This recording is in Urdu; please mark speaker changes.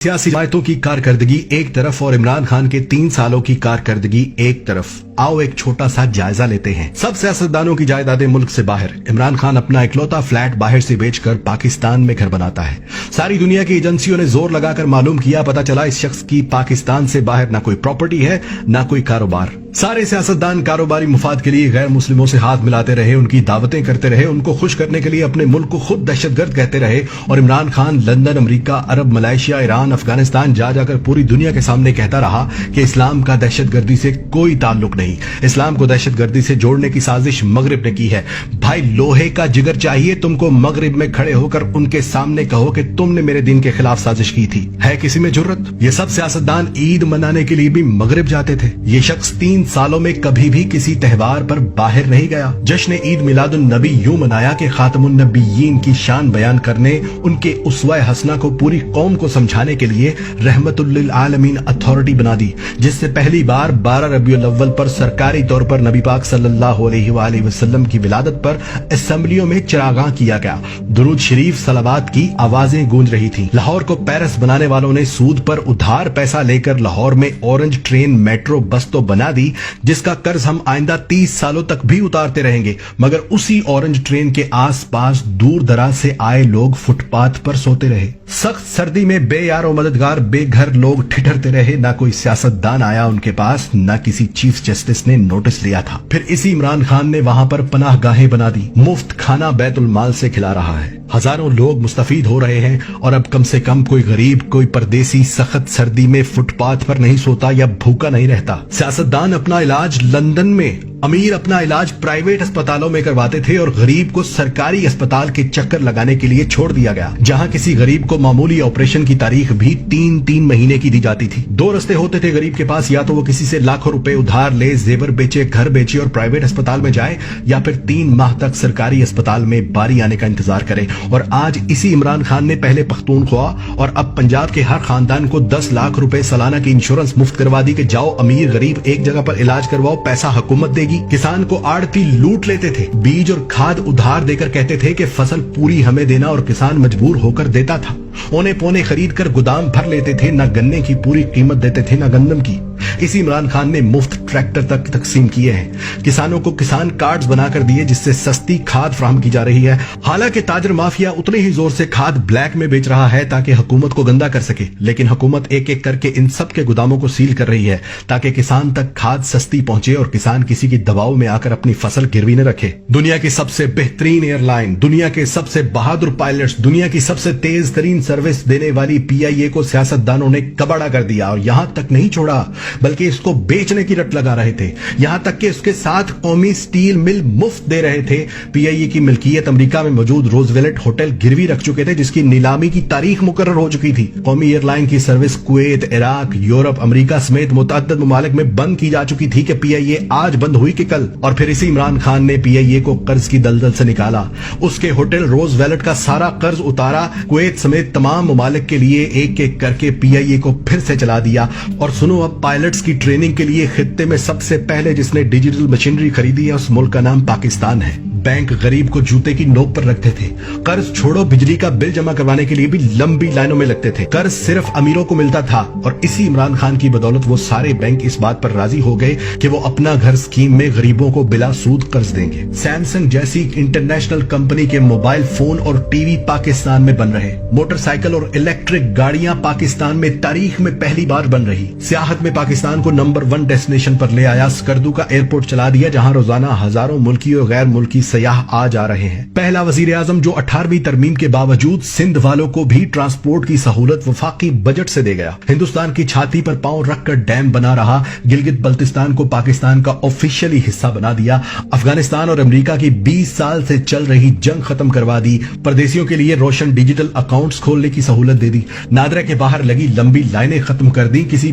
Speaker 1: سیاسی جماعتوں کی کارکردگی ایک طرف اور عمران خان کے 3 سالوں کی کارکردگی ایک طرف، آؤ ایک چھوٹا سا جائزہ لیتے ہیں۔ سب سیاستدانوں کی جائیدادیں ملک سے باہر، عمران خان اپنا اکلوتا فلیٹ باہر سے بیچ کر پاکستان میں گھر بناتا ہے۔ ساری دنیا کی ایجنسیوں نے زور لگا کر معلوم کیا، پتہ چلا اس شخص کی پاکستان سے باہر نہ کوئی پراپرٹی ہے نہ کوئی کاروبار۔ سارے سیاستدان کاروباری مفاد کے لیے غیر مسلموں سے ہاتھ ملاتے رہے، ان کی دعوتیں کرتے رہے، ان کو خوش کرنے کے لیے اپنے ملک کو خود دہشت گرد کہتے رہے، اور عمران خان لندن، امریکہ، عرب، ملائیشیا، ایران، افغانستان جا کر پوری دنیا کے سامنے کہتا رہا کہ اسلام کا دہشت گردی سے کوئی تعلق نہیں، اسلام کو دہشت گردی سے جوڑنے کی سازش مغرب نے کی ہے۔ بھائی لوہے کا جگر چاہیے تم کو، مغرب میں کھڑے ہو کر ان کے سامنے کہو کہ تم نے میرے دین کے خلاف سازش کی تھی۔ ہے کسی میں جرت؟ یہ سب سیاستدان عید منانے کے لیے بھی مغرب جاتے تھے۔ یہ شخص 3 سالوں میں کبھی بھی کسی تہوار پر باہر نہیں گیا۔ جشن عید میلاد النبی یوں منایا کہ خاتم النبیین کی شان بیان کرنے، ان کے اسوہ حسنہ کو پوری قوم کو سمجھانے کے لیے رحمت للعالمین اتھارٹی بنا دی، جس سے پہلی بار 12 ربیع الاول پر سرکاری طور پر نبی پاک صلی اللہ علیہ وآلہ وسلم کی ولادت پر اسمبلیوں میں چراغاں کیا گیا، درود شریف صلوات کی آوازیں گونج رہی تھیں۔ لاہور کو پیرس بنانے والوں نے سود پر ادھار پیسہ لے کر لاہور میں اورنج ٹرین میٹرو بس تو بنا دی، جس کا قرض ہم آئندہ 30 سالوں تک بھی اتارتے رہیں گے، مگر اسی اورنج ٹرین کے آس پاس دور دراز سے آئے لوگ فٹ پاتھ پر سوتے رہے۔ سخت سردی میں بے یار و مددگار بے گھر لوگ ٹھٹھرتے رہے، نہ کوئی سیاستدان آیا ان کے پاس، نہ کسی چیف جسٹس نے نوٹس لیا تھا۔ پھر اسی عمران خان نے وہاں پر پناہ گاہیں بنا دی، مفت کھانا بیت المال سے کھلا رہا ہے، ہزاروں لوگ مستفید ہو رہے ہیں، اور اب کم سے کم کوئی غریب، کوئی پردیسی سخت سردی میں فٹ پاتھ پر نہیں سوتا یا بھوکا نہیں رہتا۔ سیاستدان اپنا علاج لندن میں، امیر اپنا علاج پرائیویٹ اسپتالوں میں کرواتے تھے، اور غریب کو سرکاری اسپتال کے چکر لگانے کے لیے چھوڑ دیا گیا، جہاں کسی غریب کو معمولی آپریشن کی تاریخ بھی 3 مہینے کی دی جاتی تھی۔ 2 رستے ہوتے تھے غریب کے پاس، یا تو وہ کسی سے لاکھوں روپے ادھار لے، زیور بیچے، گھر بیچے اور پرائیویٹ اسپتال میں جائے، یا پھر 3 ماہ تک سرکاری اسپتال میں باری آنے کا انتظار کرے۔ اور آج اسی عمران خان نے پہلے پختونخوا اور اب پنجاب کے ہر خاندان کو 10 لاکھ روپے سالانہ کی انشورنس مفت کروا دی کہ جاؤ امیر غریب ایک جگہ پر علاج کرواؤ، پیسہ حکومت دے گی۔ کسان کو آڑتی لوٹ لیتے تھے، بیج اور کھاد ادھار دے کر کہتے تھے کہ فصل پوری ہمیں دینا، اور کسان مجبور ہو کر دیتا تھا۔ اونے پونے خرید کر گودام بھر لیتے تھے، نہ گنے کی پوری قیمت دیتے تھے نہ گندم کی۔ اسی عمران خان نے مفت ٹریکٹر تک تقسیم کیے ہیں، کسانوں کو کسان کارڈز بنا کر دیے جس سے سستی کھاد فراہم کی جا رہی ہے۔ حالانکہ تاجر مافیا اتنے ہی زور سے کھاد بلیک میں بیچ رہا ہے تاکہ حکومت کو گندا کر سکے، لیکن حکومت ایک ایک کر کے ان سب کے گوداموں کو سیل کر رہی ہے تاکہ کسان تک کھاد سستی پہنچے اور کسان کسی کی دباؤ میں آ کر اپنی فصل گروی نہ رکھے۔ دنیا کی سب سے بہترین ایئر لائن، دنیا کے سب سے بہادر پائلٹس، دنیا کی سب سے تیز ترین سروس دینے والی PIA کو سیاستدانوں نے کباڑا کر دیا، اور یہاں تک نہیں چھوڑا بلکہ اس کو بیچنے کی رٹ لگا رہے تھے، یہاں تک کہ اس کے ساتھ قومی سٹیل مل مفت دے رہے تھے۔ PIA کی ملکیت امریکہ میں موجود روزویلٹ ہوٹل گروی رکھ چکے تھے، جس کی نیلامی کی تاریخ مقرر ہو چکی تھی۔ قومی ایئر لائن کی سروس کویت، عراق، یورپ، امریکہ سمیت متعدد ممالک میں بند کی جا چکی تھی کہ PIA آج بند ہوئی کہ کل۔ اور پھر اسی عمران خان نے PIA کو قرض کی دلدل سے نکالا، اس کے ہوٹل روزویلٹ کا سارا قرض اتارا، کویت سمیت تمام ممالک کے لیے ایک ایک کر کے PIA کو پھر سے چلا دیا۔ اور سنو، اب پائلٹس کی ٹریننگ کے لیے خطے میں سب سے پہلے جس نے ڈیجیٹل مشینری خریدی ہے اس ملک کا نام پاکستان ہے۔ بینک غریب کو جوتے کی نوک پر رکھتے تھے، قرض چھوڑو بجلی کا بل جمع کروانے کے لیے بھی لمبی لائنوں میں لگتے تھے، قرض صرف امیروں کو ملتا تھا، اور اسی عمران خان کی بدولت وہ سارے بینک اس بات پر راضی ہو گئے کہ وہ اپنا گھر اسکیم میں غریبوں کو بلا سود قرض دیں گے۔ سیمسنگ جیسی انٹرنیشنل کمپنی کے موبائل فون اور ٹی وی پاکستان میں بن رہے، موٹر سائیکل اور الیکٹرک گاڑیاں پاکستان میں تاریخ میں پہلی بار بن رہی، سیاحت میں پاکستان کو نمبر 1 ڈیسٹینیشن پر لے آیا، اسکردو کا ایئرپورٹ چلا دیا جہاں روزانہ ہزاروں ملکی اور غیر ملکی سیاح آ جا رہے ہیں۔ پہلا وزیر اعظم جو 18ویں ترمیم کے باوجود سندھ والوں کو بھی ٹرانسپورٹ کی سہولت وفاقی بجٹ سے دے گیا، ہندوستان کی چھاتی پر پاؤں رکھ کر ڈیم بنا رہا، گلگت بلتستان کو پاکستان کا آفیشلی حصہ بنا دیا، افغانستان اور امریکہ کی 20 سال سے چل رہی جنگ ختم کروا دی، پردیسیوں کے لیے روشن ڈیجیٹل اکاؤنٹس کھولنے کی سہولت دے دی، نادرا کے باہر لگی لمبی لائنیں ختم کر دی، کسی